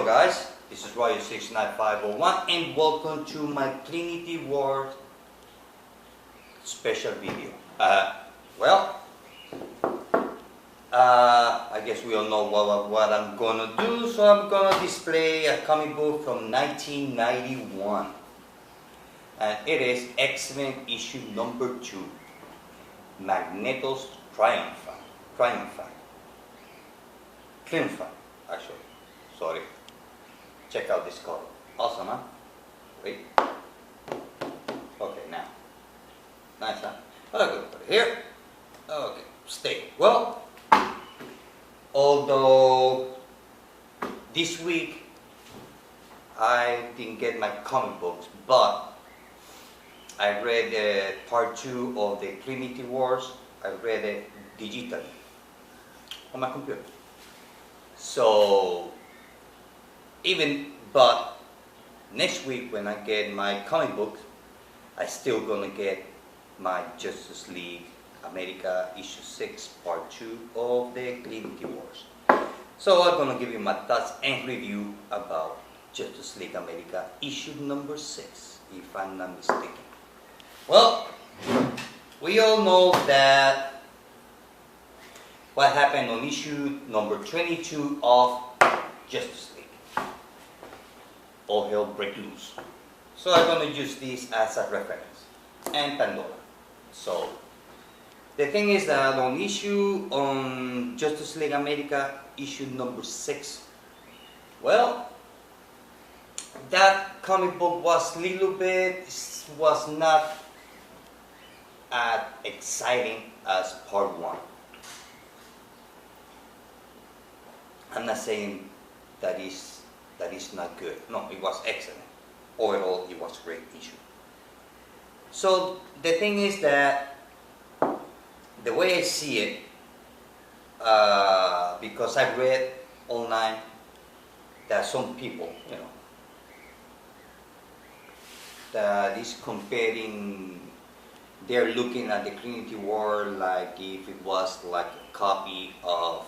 Hello guys, this is Roger69501 and welcome to my Trinity Wars special video. I guess we all know what I'm gonna do, so I'm gonna display a comic book from 1991. And it is X-Men issue number 2, Magneto's Triumphant, actually. Sorry. Check out this color. Awesome, huh? Wait. Okay, now. Nice, huh? Okay, put it here. Okay, stay. Well, although this week I didn't get my comic books, but I read part 2 of the Trinity Wars. I read it digitally on my computer. So, but next week when I get my comic books, I still gonna get my Justice League America issue 6 part 2 of the Trinity Wars. So I'm gonna give you my thoughts and review about Justice League America issue number 6, if I'm not mistaken. Well, we all know that what happened on issue number 22 of Justice League. All hell break loose. So I'm going to use this as a reference. And Pandora. So, the thing is that on Justice League America issue number 6, well, that comic book was not as exciting as part 1. I'm not saying that is not good. No, it was excellent. Overall, it was a great issue. So the thing is that the way I see it, because I've read online that some people, that is comparing, they're looking at the Trinity War like if it was like a copy of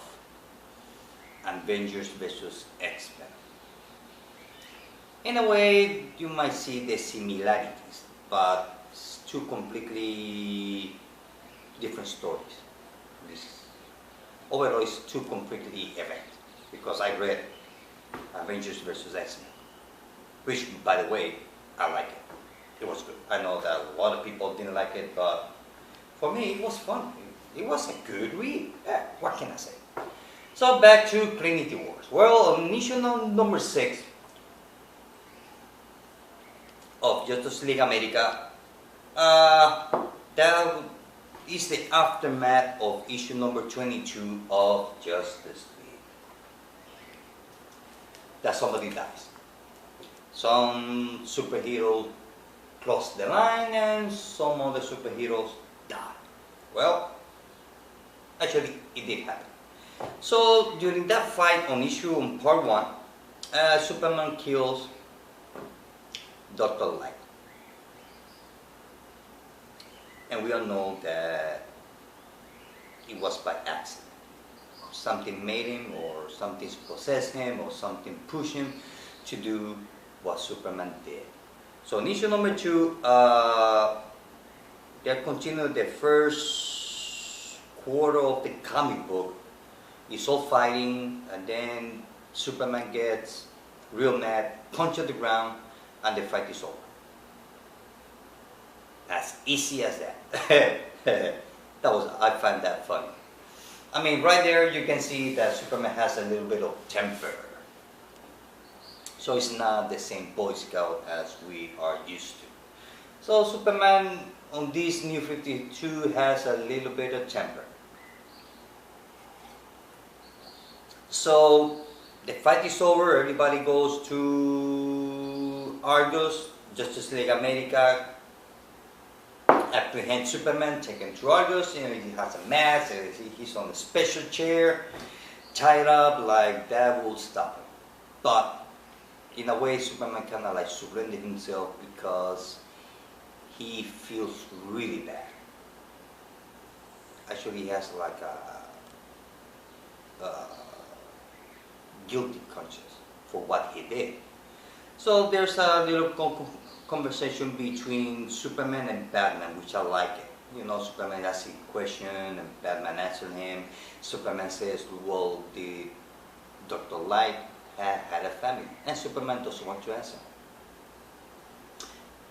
Avengers versus X-Men. In a way, you might see the similarities, but it's two completely different stories. Overall, it's two completely different, because I read Avengers versus X-Men, which, by the way, I like it. It was good. I know that a lot of people didn't like it, but for me, it was fun. It was a good read. Yeah, what can I say? So back to Trinity Wars. Well, on issue number 6 of Justice League America, that is the aftermath of issue number 22 of Justice League. That somebody dies. Some superhero cross the line and some other superheroes die. Well, actually it did happen. So during that fight on part 1, Superman kills Dr. Light. And we all know that it was by accident. Something made him, or something possessed him, or something pushed him to do what Superman did. So in issue number 2, they continue the first quarter of the comic book. It's all fighting, and then Superman gets real mad, punch at the ground, and the fight is over. As easy as that. I find that funny. I mean, right there you can see that Superman has a little bit of temper. So it's not the same Boy Scout as we are used to. So Superman on this New 52 has a little bit of temper. So the fight is over, everybody goes to Argus, Justice League America apprehends Superman, take him to Argus, he has a mask, he's on a special chair, tied up, like that will stop him. But in a way, Superman kind of like surrendered himself because he feels really bad. Actually, he has like a guilty conscience for what he did. So there's a little conversation between Superman and Batman, which I like it. You know, Superman asks a question and Batman answers him. Superman says, well, the Dr. Light had a family, and Superman doesn't want to answer.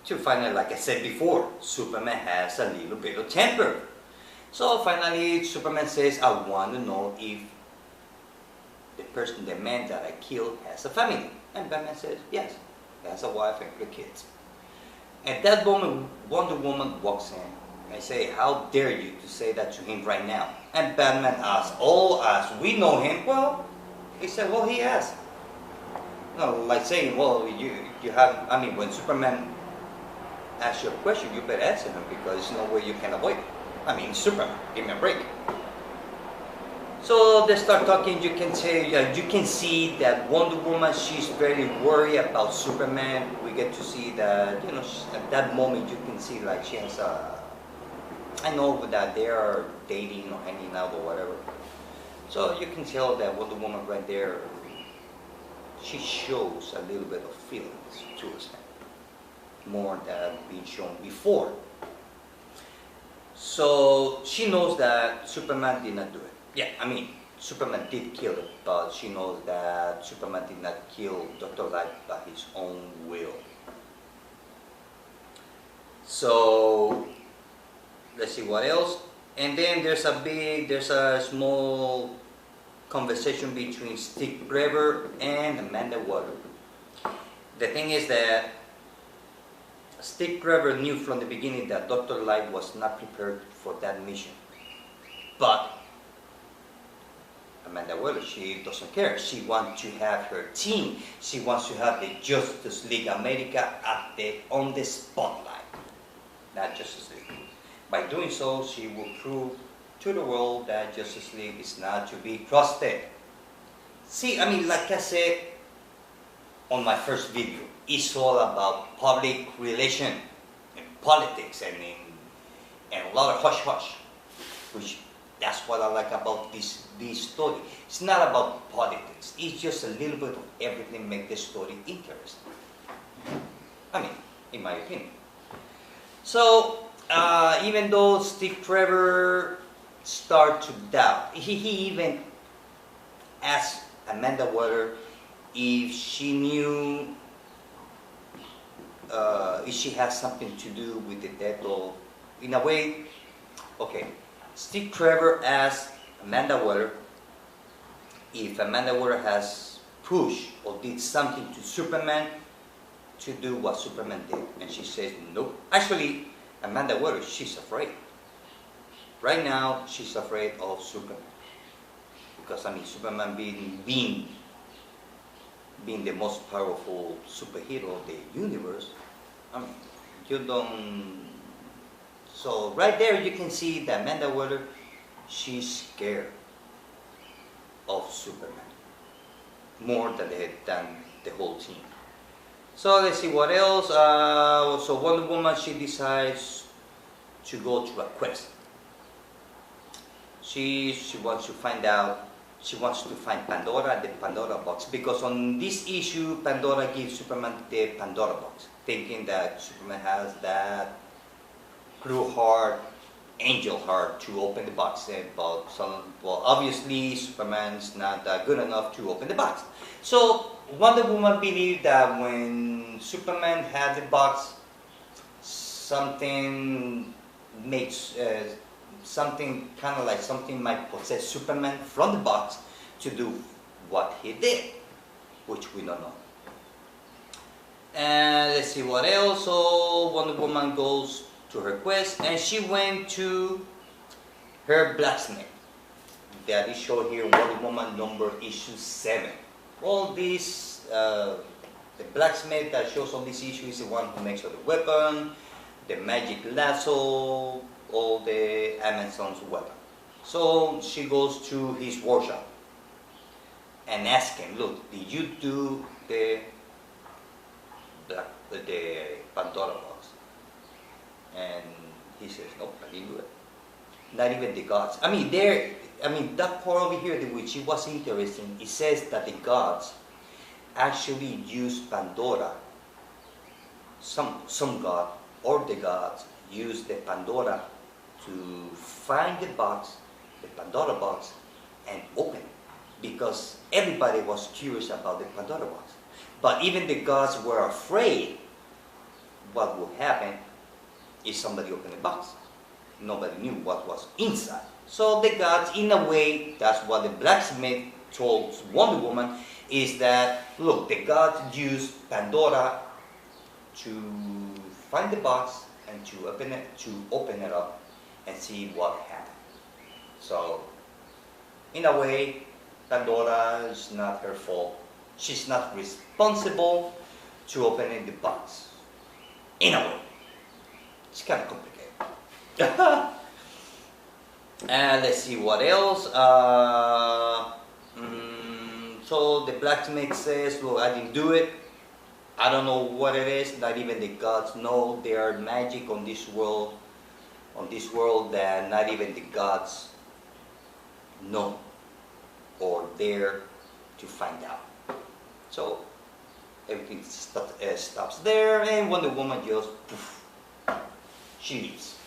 To finally, like I said before, Superman has a little bit of temper. So finally, Superman says, I want to know if the man that I killed has a family. And Batman says, yes, he has a wife and 3 kids. At that moment, Wonder Woman walks in. I say, how dare you to say that to him right now? And Batman asks, oh, as we know him, well, he said, well, he has. No, like saying, well, you have, I mean, when Superman asks you a question, you better answer him because there's no way you can avoid it. I mean, Superman, give me a break. So they start talking. You can see that Wonder Woman, she's very worried about Superman. We get to see that, you know, at that moment you can see like she has a, I know that they are dating or hanging out or whatever. So you can tell that Wonder Woman right there, she shows a little bit of feelings towards him, more than being shown before. So she knows that Superman did not do it. Yeah, I mean, Superman did kill it, but she knows that Superman did not kill Dr. Light by his own will. So, let's see what else. And then there's a small conversation between Steve Trevor and Amanda Waller. The thing is that Steve Trevor knew from the beginning that Dr. Light was not prepared for that mission. But Amanda Waller, she doesn't care. She wants to have her team. She wants to have the Justice League America on the spotlight. Not Justice League. By doing so, she will prove to the world that Justice League is not to be trusted. See, I mean, like I said on my first video, it's all about public relation and politics and a lot of hush-hush, which that's what I like about this story. It's not about politics. It's just a little bit of everything make the story interesting. I mean, in my opinion. So, even though Steve Trevor started to doubt, he even asked Amanda Waller if she knew, if she had something to do with the death of, in a way, okay. Steve Trevor asked Amanda Waller if Amanda Waller has pushed or did something to Superman to do what Superman did. And she says, nope. Actually, Amanda Waller, she's afraid. Right now, she's afraid of Superman. Because, I mean, Superman being the most powerful superhero of the universe, I mean, you don't... So right there you can see that Amanda Waller, she's scared of Superman more than the whole team. So let's see what else. So Wonder Woman, she decides to go to a quest. She wants to find out. She wants to find Pandora, the Pandora box, because on this issue, Pandora gives Superman the Pandora box, thinking that Superman has that true heart, angel heart to open the box. But well, obviously Superman's not good enough to open the box. So Wonder Woman believed that when Superman had the box, something makes something kind of like something might possess Superman from the box to do what he did, which we don't know. And let's see what else. So Wonder Woman goes to her quest, and she went to her blacksmith that is shown here, Wonder Woman number issue 7. All these, the blacksmith that shows on this issue is the one who makes the weapon, the magic lasso, all the Amazon's weapon. So she goes to his workshop and asks him, look, did you do the Pandora box? And he says, nope, I didn't do it. Not even the gods. I mean, that part over here, which it was interesting, it says that the gods, actually used Pandora. Some god or the gods used the Pandora to find the box, the Pandora box, and open it, because everybody was curious about the Pandora box. But even the gods were afraid what would happen if somebody opened the box. Nobody knew what was inside. So the gods, in a way, that's what the blacksmith told Wonder Woman, is that, look, the gods used Pandora to find the box and to open it up and see what happened. So, in a way, Pandora is not her fault. She's not responsible to opening the box. In a way. It's kind of complicated. And let's see what else. So the blacksmith says, look, I didn't do it. I don't know what it is. Not even the gods know. There are magic on this world that not even the gods know or dare to find out. So everything stops there, and Wonder Woman just poof, she leaves.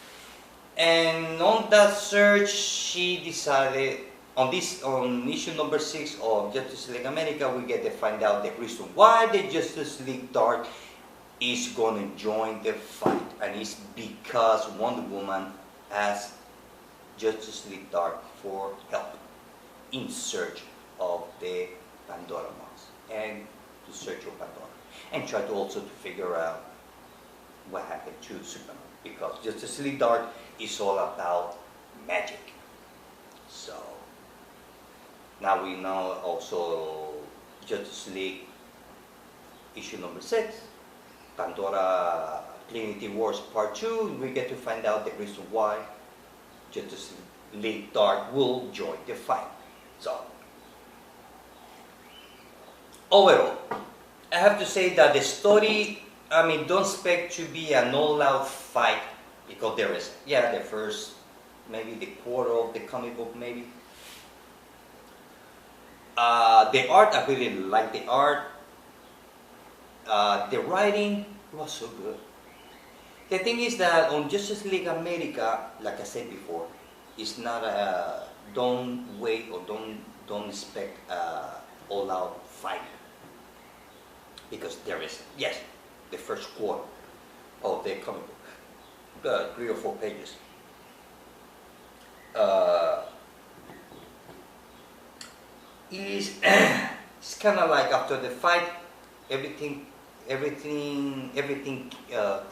And on that search, she decided on issue number 6 of Justice League America, we get to find out the reason why the Justice League Dark is going to join the fight, and it's because Wonder Woman asked Justice League Dark for help in search of the Pandora box and to search for Pandora, and try to also to figure out what happened to Superman, because Justice League Dark is all about magic. So now we know also Justice League issue number 6, Pandora Trinity Wars Part 2. We get to find out the reason why Justice League Dark will join the fight. So overall, I have to say that the story, don't expect to be an all-out fight, because there is, the first, maybe the quarter of the comic book, maybe. The art, I really like the art. The writing was so good. The thing is that on Justice League America, like I said before, it's not a, don't wait or don't expect all-out fight, because there is, the first quarter of the comic book, 3 or 4 pages. It's kind of like after the fight, everything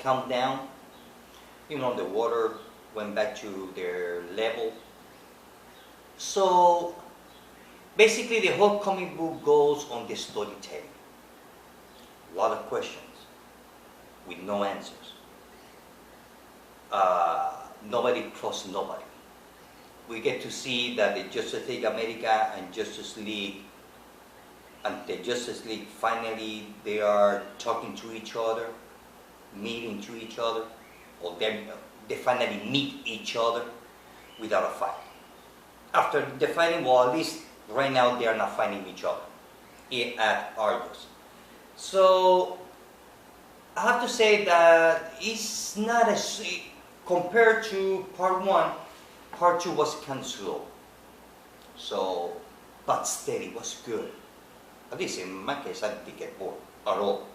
calmed down. The water went back to their level. So basically, the whole comic book goes on the storytelling. A lot of questions with no answers. Nobody trusts nobody. We get to see that the Justice League America and Justice League, and the Justice League, finally they are talking to each other, meeting to each other, or they finally meet each other without a fight. After the fighting, well, at least right now they are not fighting each other at Argos. So I have to say that it's not as, compared to part 1, part 2 was kind of slow. So, but still it was good. At least in my case, I didn't get bored at all.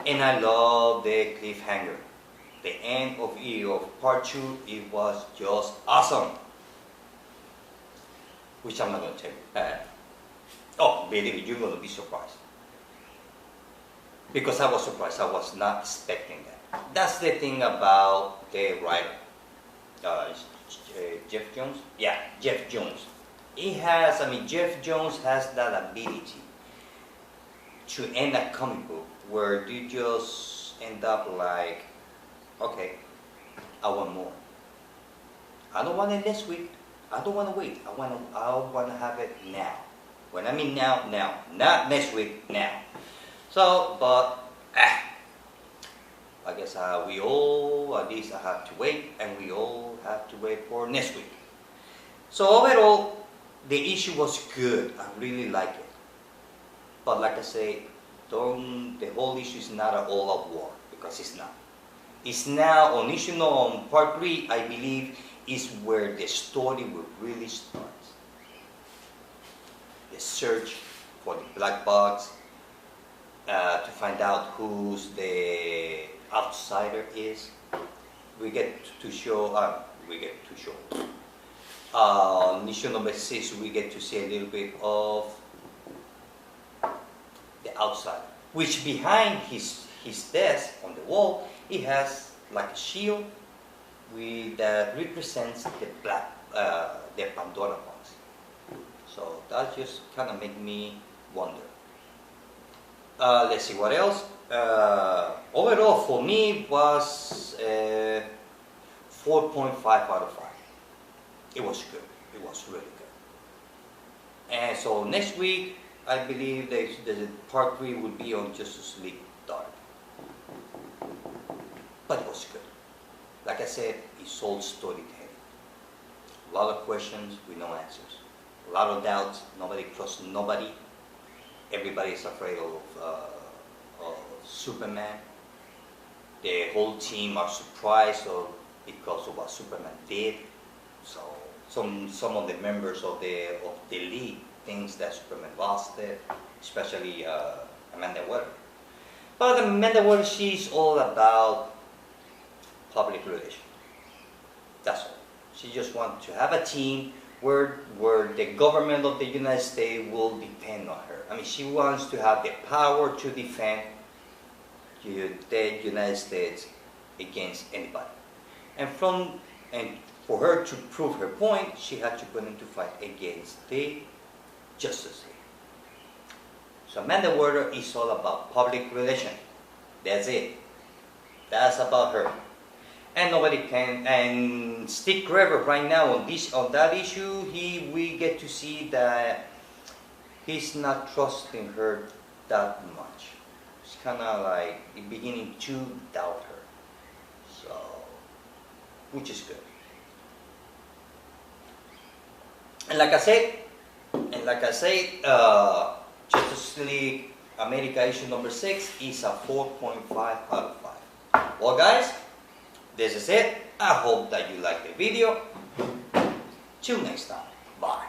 And I love the cliffhanger. The end of part 2, it was just awesome. Which I'm not going to tell you. Oh, believe me, you're going to be surprised. Because I was surprised. I was not expecting that. That's the thing about the writer. Jeff Jones? Yeah, Jeff Jones. Jeff Jones has that ability to end a comic book where you just end up like, okay, I want more. I don't want it next week. I don't want to wait. I want to have it now. When I mean now, not next week, now. So, but I guess we all, at least I have to wait, and we all have to wait for next week. So overall, the issue was good. I really like it. But like I say, the whole issue is not an all-out war, because it's not. It's now on issue on part 3, I believe, is where the story will really start. The search for the black box, to find out who's the outsider is. We get to show, on issue number 6, we get to see a little bit of the outsider, which behind his desk on the wall, he has like a shield that represents the Pandora box. So that just kind of made me wonder. Let's see what else. Overall for me was 4.5 out of 5. It was good. It was really good. And so next week, I believe the part 3 will be on Justice League Dark. But it was good. Like I said, it's all storytelling. A lot of questions with no answers. A lot of doubts. Nobody trusts nobody. Everybody is afraid of Superman. The whole team are surprised because of what Superman did. So some of the members of the league thinks that Superman lost it, especially Amanda Waller. But Amanda Waller, she's all about public relations. That's all. She just wants to have a team where the government of the United States will depend on her. I mean, she wants to have the power to defend the United States against anybody. And for her to prove her point, she had to go into fight against the Justice League. So Amanda Waller is all about public relations. That's it. That's about her. And nobody can. And Steve Trevor right now on that issue, we get to see that he's not trusting her that much. He's kind of like beginning to doubt her. So, which is good. And like I said, Justice League America issue number 6 is a 4.5 out of 5. Well, guys, this is it. I hope that you liked the video. Till next time. Bye.